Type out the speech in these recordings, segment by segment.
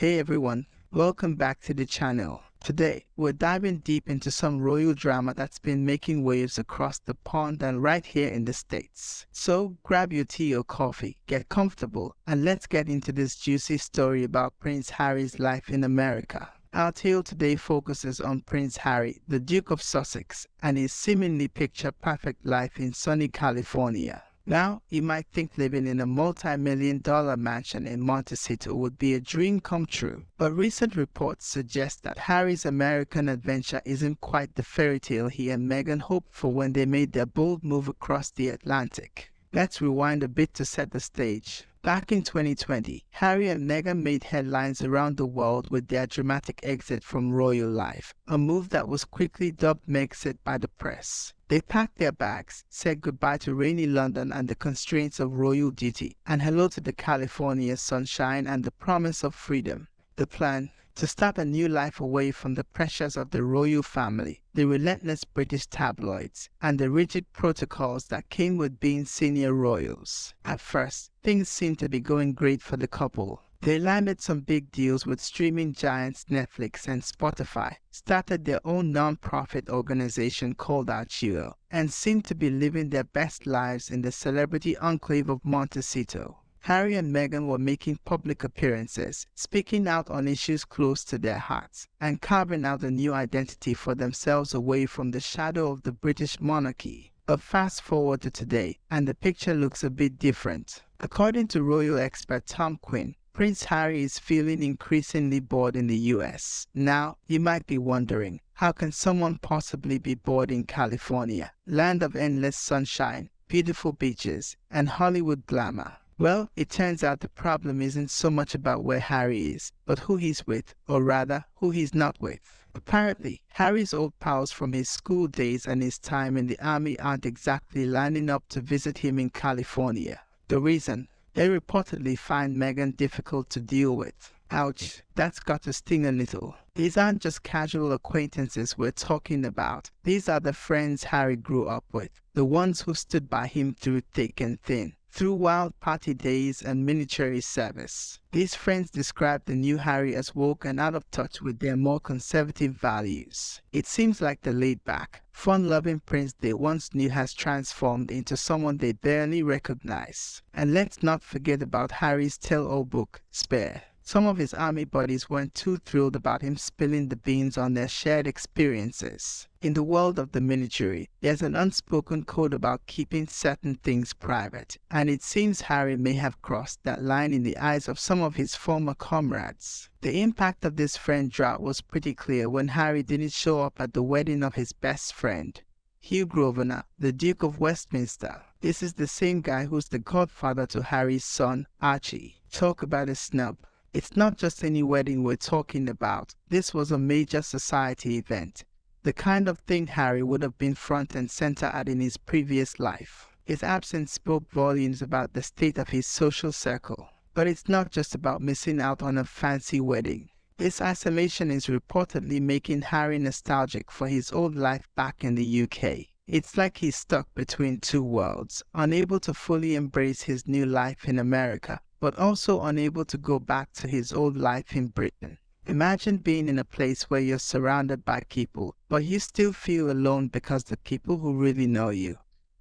Hey everyone, welcome back to the channel. Today, we're diving deep into some royal drama that's been making waves across the pond and right here in the States. So grab your tea or coffee, get comfortable, and let's get into this juicy story about Prince Harry's life in America. Our tale today focuses on Prince Harry, the Duke of Sussex, and his seemingly picture-perfect life in sunny California. Now, you might think living in a multi-million-dollar mansion in Montecito would be a dream come true, but recent reports suggest that Harry's American adventure isn't quite the fairy tale he and Meghan hoped for when they made their bold move across the Atlantic. Let's rewind a bit to set the stage. Back in 2020, Harry and Meghan made headlines around the world with their dramatic exit from royal life, a move that was quickly dubbed Megxit by the press. They packed their bags, said goodbye to rainy London and the constraints of royal duty, and hello to the California sunshine and the promise of freedom. The plan? To start a new life away from the pressures of the royal family, the relentless British tabloids, and the rigid protocols that came with being senior royals. At first, things seemed to be going great for the couple. They landed some big deals with streaming giants Netflix and Spotify, started their own non-profit organization called Archeo, and seemed to be living their best lives in the celebrity enclave of Montecito. Harry and Meghan were making public appearances, speaking out on issues close to their hearts, and carving out a new identity for themselves away from the shadow of the British monarchy. But fast forward to today, and the picture looks a bit different. According to royal expert Tom Quinn, Prince Harry is feeling increasingly bored in the US. Now, you might be wondering, how can someone possibly be bored in California, land of endless sunshine, beautiful beaches, and Hollywood glamour? Well, it turns out the problem isn't so much about where Harry is, but who he's with, or rather, who he's not with. Apparently, Harry's old pals from his school days and his time in the army aren't exactly lining up to visit him in California. The reason? They reportedly find Meghan difficult to deal with. Ouch, that's got to sting a little. These aren't just casual acquaintances we're talking about. These are the friends Harry grew up with, the ones who stood by him through thick and thin, through wild party days and military service. These friends describe the new Harry as woke and out of touch with their more conservative values. It seems like the laid-back, fun-loving prince they once knew has transformed into someone they barely recognize. And let's not forget about Harry's tell-all book, Spare. Some of his army buddies weren't too thrilled about him spilling the beans on their shared experiences. In the world of the military, there's an unspoken code about keeping certain things private, and it seems Harry may have crossed that line in the eyes of some of his former comrades. The impact of this friend drought was pretty clear when Harry didn't show up at the wedding of his best friend, Hugh Grosvenor, the Duke of Westminster. This is the same guy who's the godfather to Harry's son, Archie. Talk about a snub. It's not just any wedding we're talking about. This was a major society event, the kind of thing Harry would have been front and center at in his previous life. His absence spoke volumes about the state of his social circle. But it's not just about missing out on a fancy wedding. This isolation is reportedly making Harry nostalgic for his old life back in the UK. It's like he's stuck between two worlds, unable to fully embrace his new life in America, but also unable to go back to his old life in Britain. Imagine being in a place where you're surrounded by people, but you still feel alone because the people who really know you,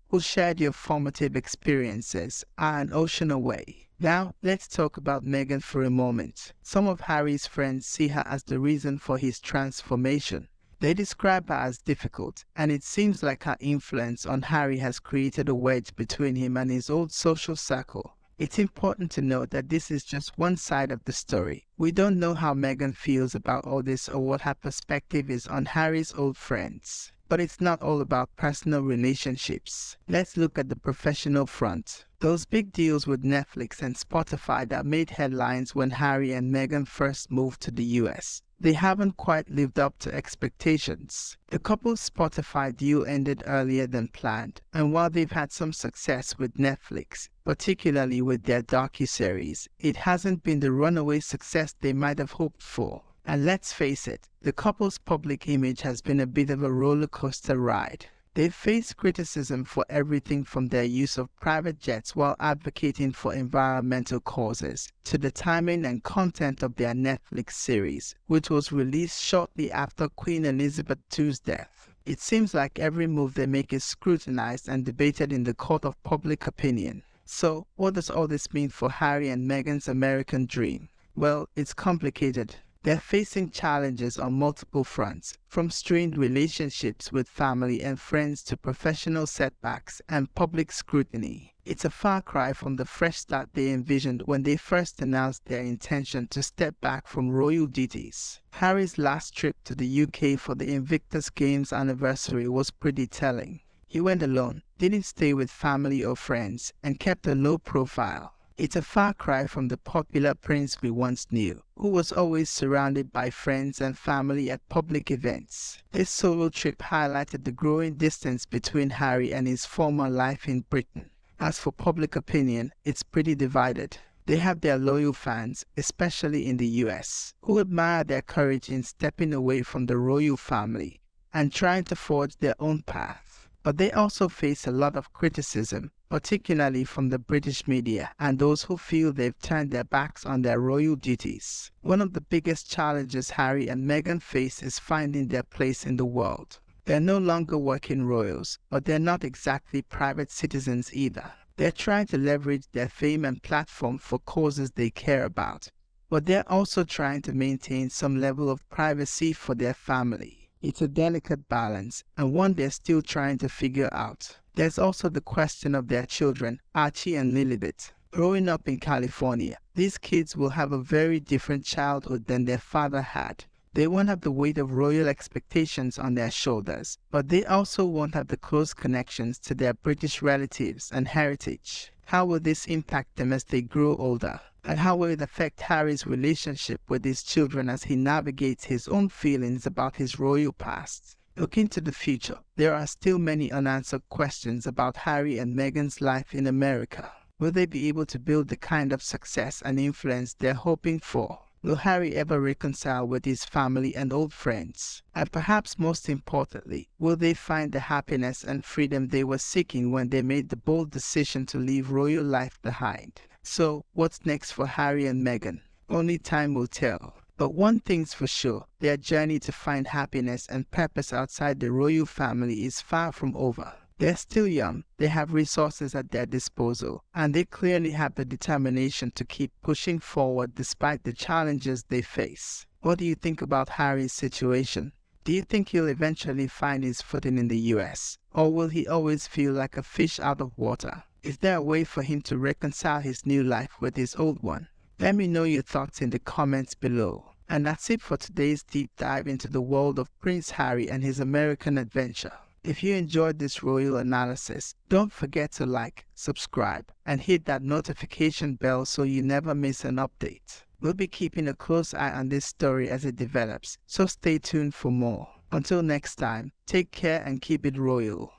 who shared your formative experiences, are an ocean away. Now, let's talk about Meghan for a moment. Some of Harry's friends see her as the reason for his transformation. They describe her as difficult, and it seems like her influence on Harry has created a wedge between him and his old social circle. It's important to note that this is just one side of the story. We don't know how Meghan feels about all this or what her perspective is on Harry's old friends. But it's not all about personal relationships. Let's look at the professional front. Those big deals with Netflix and Spotify that made headlines when Harry and Meghan first moved to the US. They haven't quite lived up to expectations. The couple's Spotify deal ended earlier than planned, and while they've had some success with Netflix, particularly with their docuseries, it hasn't been the runaway success they might have hoped for. And let's face it, the couple's public image has been a bit of a roller coaster ride. They face criticism for everything from their use of private jets while advocating for environmental causes, to the timing and content of their Netflix series, which was released shortly after Queen Elizabeth II's death. It seems like every move they make is scrutinized and debated in the court of public opinion. So, what does all this mean for Harry and Meghan's American dream? Well, it's complicated. They're facing challenges on multiple fronts, from strained relationships with family and friends to professional setbacks and public scrutiny. It's a far cry from the fresh start they envisioned when they first announced their intention to step back from royal duties. Harry's last trip to the UK for the Invictus Games anniversary was pretty telling. He went alone, didn't stay with family or friends, and kept a low profile. It's a far cry from the popular prince we once knew, who was always surrounded by friends and family at public events. This solo trip highlighted the growing distance between Harry and his former life in Britain. As for public opinion, it's pretty divided. They have their loyal fans, especially in the US, who admire their courage in stepping away from the royal family and trying to forge their own path. But they also face a lot of criticism, particularly from the British media and those who feel they've turned their backs on their royal duties. One of the biggest challenges Harry and Meghan face is finding their place in the world. They're no longer working royals, but they're not exactly private citizens either. They're trying to leverage their fame and platform for causes they care about, but they're also trying to maintain some level of privacy for their family. It's a delicate balance, and one they're still trying to figure out. There's also the question of their children, Archie and Lilibet. Growing up in California, these kids will have a very different childhood than their father had. They won't have the weight of royal expectations on their shoulders, but they also won't have the close connections to their British relatives and heritage. How will this impact them as they grow older? And how will it affect Harry's relationship with his children as he navigates his own feelings about his royal past? Looking to the future, there are still many unanswered questions about Harry and Meghan's life in America. Will they be able to build the kind of success and influence they're hoping for? Will Harry ever reconcile with his family and old friends? And perhaps most importantly, will they find the happiness and freedom they were seeking when they made the bold decision to leave royal life behind? So, what's next for Harry and Meghan? Only time will tell. But one thing's for sure, their journey to find happiness and purpose outside the royal family is far from over. They're still young, they have resources at their disposal, and they clearly have the determination to keep pushing forward despite the challenges they face. What do you think about Harry's situation? Do you think he'll eventually find his footing in the US? Or will he always feel like a fish out of water? Is there a way for him to reconcile his new life with his old one? Let me know your thoughts in the comments below. And that's it for today's deep dive into the world of Prince Harry and his American adventure. If you enjoyed this royal analysis, don't forget to like, subscribe, and hit that notification bell so you never miss an update. We'll be keeping a close eye on this story as it develops, so stay tuned for more. Until next time, take care and keep it royal.